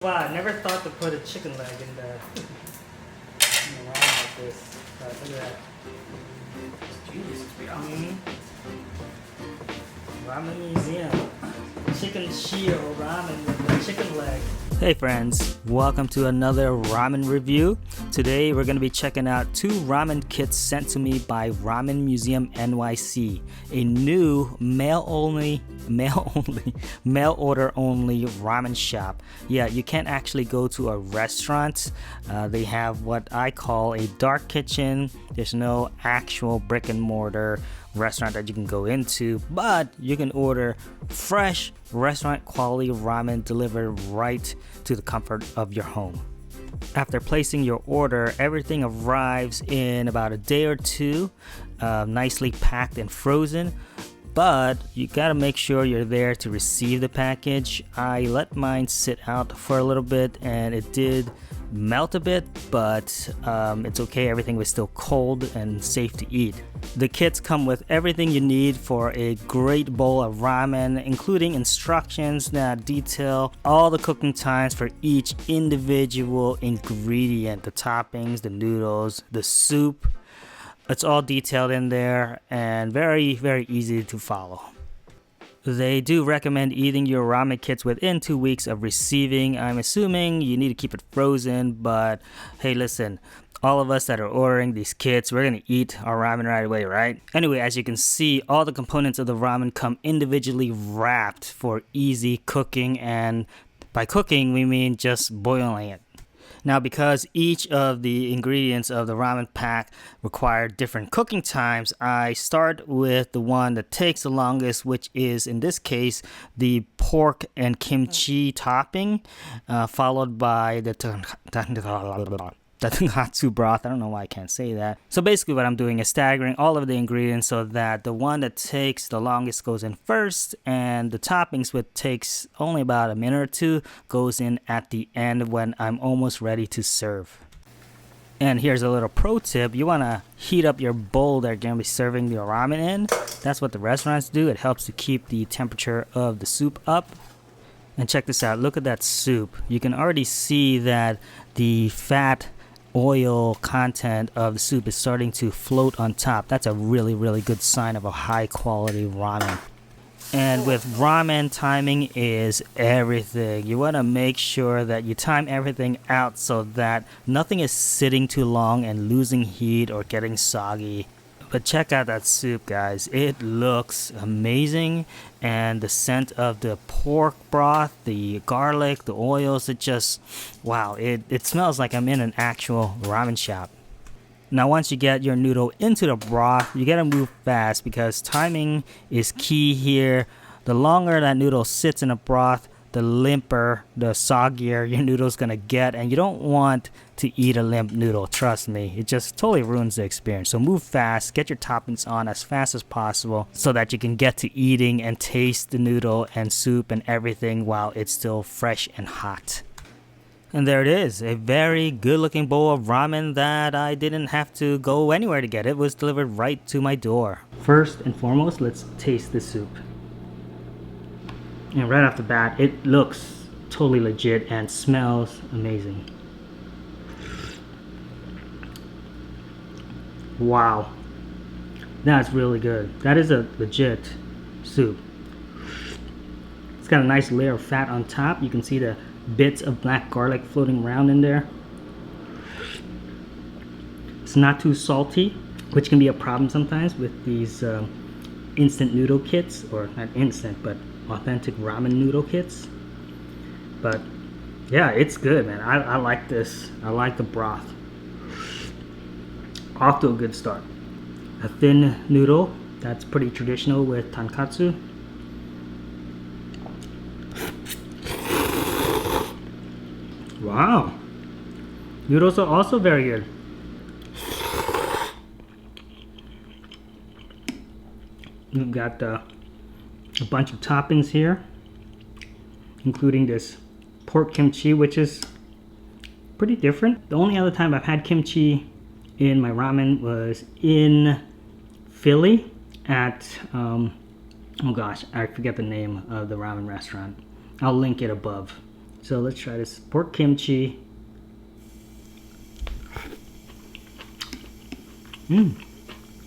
Wow, I never thought to put a chicken leg in the ramen like this. But look at that. It's genius, to be honest. Ramen Museum. Chicken shield ramen with a chicken leg. Hey friends, welcome to another ramen review. Today we're going to be checking out two ramen kits sent to me by Ramen Museum NYC, a new mail order only ramen shop. Yeah, you can't actually go to a restaurant. They have what I call a dark kitchen. There's no actual brick and mortar restaurant that you can go into, but you can order fresh restaurant quality ramen delivered right to the comfort of your home. After placing your order, everything arrives in about a day or two, nicely packed and frozen. But you gotta make sure you're there to receive the package. I let mine sit out for a little bit and it did melt a bit, but it's okay. Everything was still cold and safe to eat. The kits come with everything you need for a great bowl of ramen, including instructions that detail all the cooking times for each individual ingredient, the toppings, the noodles, the soup. It's all detailed in there and very, very easy to follow. They do recommend eating your ramen kits within 2 weeks of receiving. I'm assuming you need to keep it frozen, but hey, listen, all of us that are ordering these kits, we're gonna eat our ramen right away, right? Anyway, as you can see, all the components of the ramen come individually wrapped for easy cooking, and by cooking, we mean just boiling it. Now, because each of the ingredients of the ramen pack require different cooking times, I start with the one that takes the longest, which is, in this case, the pork and kimchi topping, followed by the tonkatsu broth. I don't know why I can't say that. So basically what I'm doing is staggering all of the ingredients so that the one that takes the longest goes in first, and the toppings, which takes only about a minute or two, goes in at the end when I'm almost ready to serve. And here's a little pro tip. You want to heat up your bowl that you're going to be serving your ramen in. That's what the restaurants do. It helps to keep the temperature of the soup up. And check this out. Look at that soup. You can already see that the fat oil content of the soup is starting to float on top. That's a really, really good sign of a high quality ramen. And with ramen, timing is everything. You want to make sure that you time everything out so that nothing is sitting too long and losing heat or getting soggy. But check out that soup, guys. It looks amazing, and the scent of the pork broth, the garlic, the oils, it just, wow, it smells like I'm in an actual ramen shop. Now, once you get your noodle into the broth, you gotta move fast because timing is key here. The longer that noodle sits in the broth, the limper, the soggier your noodle's gonna get, and you don't want to eat a limp noodle, trust me. It just totally ruins the experience. So move fast, get your toppings on as fast as possible so that you can get to eating and taste the noodle and soup and everything while it's still fresh and hot. And there it is, a very good looking bowl of ramen that I didn't have to go anywhere to get. It was delivered right to my door. First and foremost, let's taste the soup. And right off the bat, it looks totally legit and smells amazing. Wow, that's really good. That is a legit soup. It's got a nice layer of fat on top. You can see the bits of black garlic floating around in there. It's not too salty, which can be a problem sometimes with these instant noodle kits, or not instant, but authentic ramen noodle kits. But yeah, it's good, man. I like this. I like the broth. Off to a good start. A thin noodle, that's pretty traditional with tonkatsu. Wow, noodles are also very good. We've got a bunch of toppings here, including this pork kimchi, which is pretty different. The only other time I've had kimchi in my ramen was in Philly at, oh gosh, I forget the name of the ramen restaurant. I'll link it above. So let's try this pork kimchi.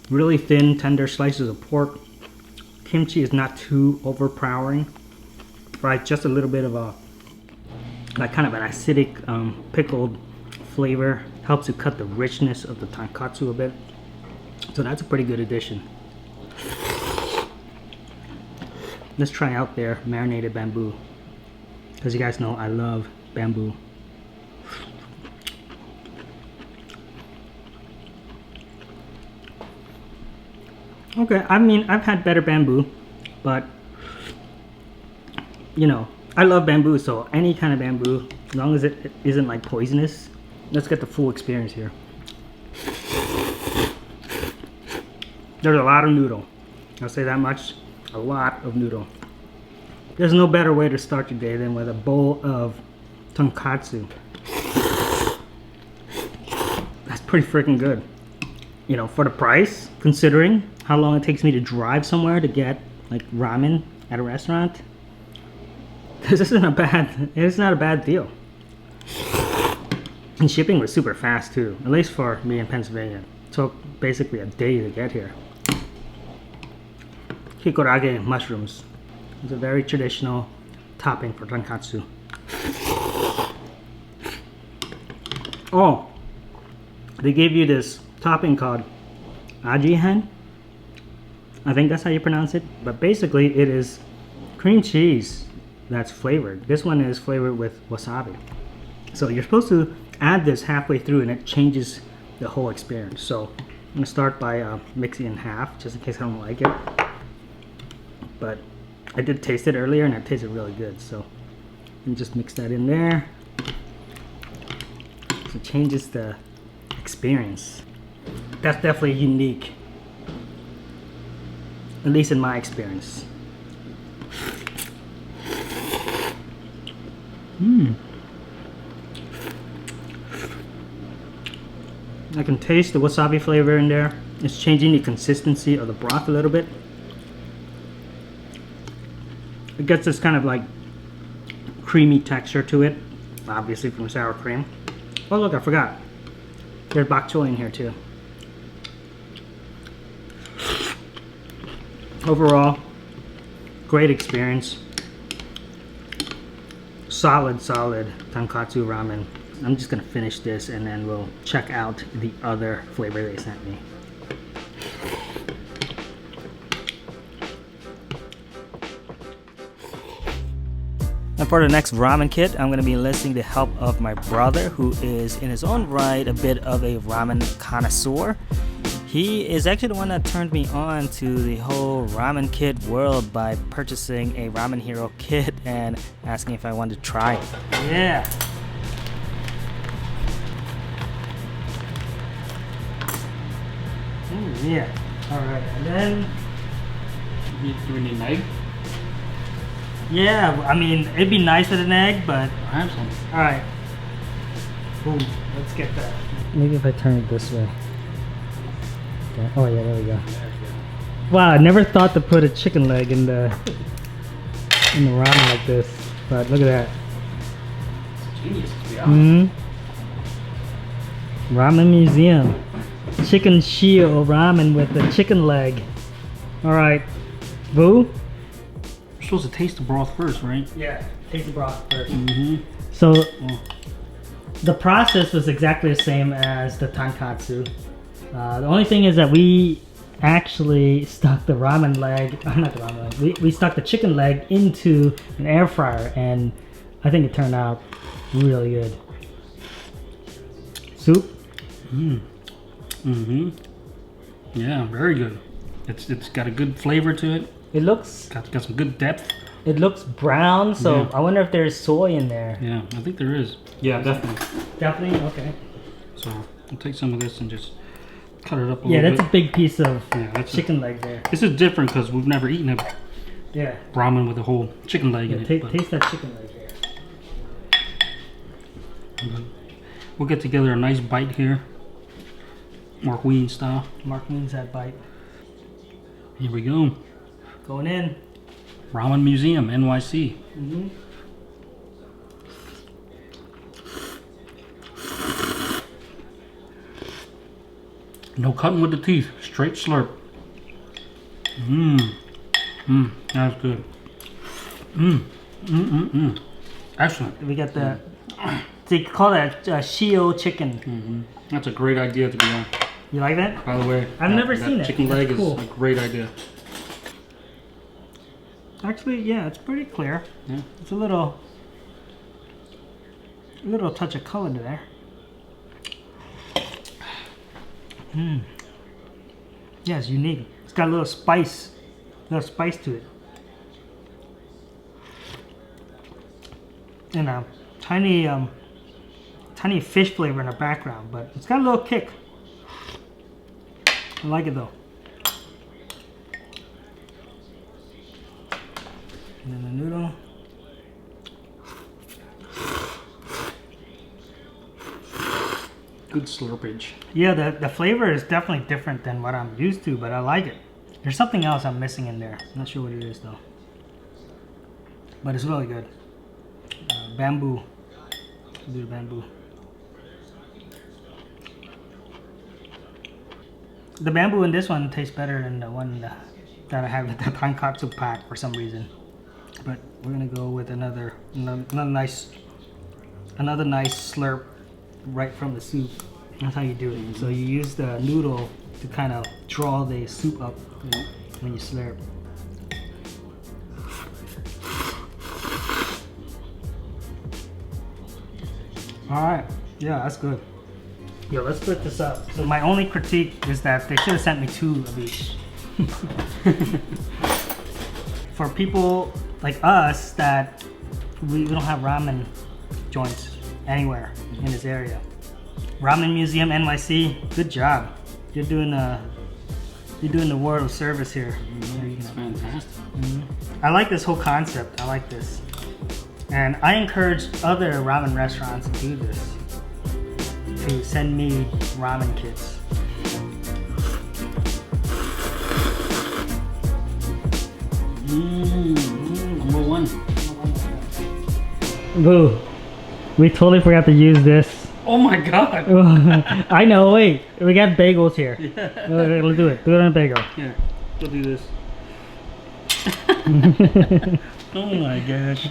Really thin, tender slices of pork. Kimchi is not too overpowering. Right, just a little bit of a like kind of an acidic pickled flavor. Helps to cut the richness of the tonkatsu a bit. So that's a pretty good addition. Let's try out their marinated bamboo. As you guys know, I love bamboo. Okay, I mean, I've had better bamboo, but you know, I love bamboo, so any kind of bamboo, as long as it isn't like poisonous. Let's get the full experience here. There's a lot of noodle. I'll say that much. A lot of noodle. There's no better way to start your day than with a bowl of tonkatsu. That's pretty freaking good. You know, for the price, considering how long it takes me to drive somewhere to get like ramen at a restaurant, this isn't a bad, it's not a bad deal. And shipping was super fast too, at least for me in Pennsylvania. It took basically a day to get here. Hikorage mushrooms. It's a very traditional topping for tonkatsu. Oh, they gave you this topping called Ajihen. I think that's how you pronounce it. But basically it is cream cheese that's flavored. This one is flavored with wasabi. So you're supposed to add this halfway through and it changes the whole experience. So I'm gonna start by mixing in half just in case I don't like it. But I did taste it earlier and it tasted really good. So and just mix that in there. So it changes the experience. That's definitely unique, at least in my experience. I can taste the wasabi flavor in there. It's changing the consistency of the broth a little bit. It gets this kind of like creamy texture to it, obviously from sour cream. Oh look, I forgot. There's bok choy in here too. Overall, great experience. Solid tonkatsu ramen. I'm just gonna finish this and then we'll check out the other flavor they sent me. And for the next ramen kit, I'm gonna be enlisting the help of my brother, who is in his own right a bit of a ramen connoisseur. He is actually the one that turned me on to the whole ramen kit world by purchasing a Ramen Hero kit and asking if I wanted to try it. Yeah. Yeah. Alright, and then... Do we need an egg? Yeah, I mean, it'd be nice with an egg, but... I have some. Alright. Boom. Let's get that. Maybe if I turn it this way. Okay. Oh yeah, there we go. Wow, I never thought to put a chicken leg in the ramen like this, but look at that. It's genius, to be honest. Ramen Museum. Chicken shield ramen with the chicken leg. Alright. Boo? You're supposed to taste the broth first, right? Yeah, taste the broth first. So, the process was exactly the same as the tonkatsu. The only thing is that we actually stuck the ramen leg, not the ramen leg, we stuck the chicken leg into an air fryer, and I think it turned out really good. Soup? Yeah, very good. It's got a good flavor to it. It looks... Got some good depth. It looks brown, so Yeah. I wonder if there's soy in there. Yeah, I think there is. Yeah, definitely. Definitely? Okay. So, I'll take some of this and just cut it up a Yeah, little that's a big piece of that's chicken leg there. This is different because we've never eaten a Yeah. ramen with a whole chicken leg in it. but Taste that chicken leg there. We'll get together a nice bite here. Mark Ween style. Mark means that bite. Here we go. Going in. Ramen Museum NYC. No cutting with the teeth. Straight slurp. That was good. Excellent. We got the, they call that shio chicken. That's a great idea to be on. You like that? By the way, I've never seen it. Chicken leg That's cool. is a great idea. Actually, yeah, it's pretty clear. Yeah. It's a little touch of color there. Yeah, it's unique. It's got a little spice to it. And a tiny fish flavor in the background, but it's got a little kick. I like it though. And then the noodle. Good slurpage. Yeah, the flavor is definitely different than what I'm used to, but I like it. There's something else I'm missing in there. I'm not sure what it is though. But it's really good. Bamboo. Do the bamboo. The bamboo in this one tastes better than the one that I have with the tonkatsu pack for some reason. But we're gonna go with another nice slurp right from the soup. That's how you do it. So you use the noodle to kind of draw the soup up when you slurp. All right, yeah, that's good. Yo, let's split this up. So my only critique is that they should have sent me 2 of each. For people like us that we don't have ramen joints anywhere in this area. Ramen Museum NYC, good job. You're doing the world of service here. It's fantastic. I like this whole concept. I like this. And I encourage other ramen restaurants to do this. To send me ramen kits. Number 1. Boo. We totally forgot to use this. Oh my god. I know, wait. We got bagels here. Yeah. Let's do it. Do it on a bagel. Here, go do this. Oh my gosh.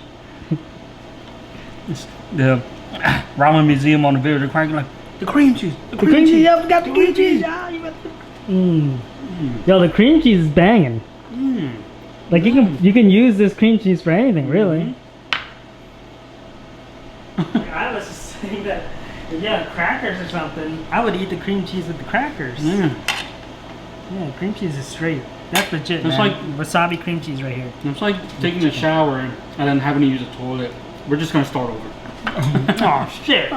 The Ramen Museum on the video, they're crying like, the cream cheese, the cream cheese. Yeah, we got the cream cheese. Yo, the cream cheese is banging. Like you can use this cream cheese for anything, really. I was just saying that, yeah, crackers or something. I would eat the cream cheese with the crackers. Yeah, cream cheese is straight. That's legit. It's like wasabi cream cheese right here. It's like taking a shower and then having to use a toilet. We're just gonna start over. Oh shit.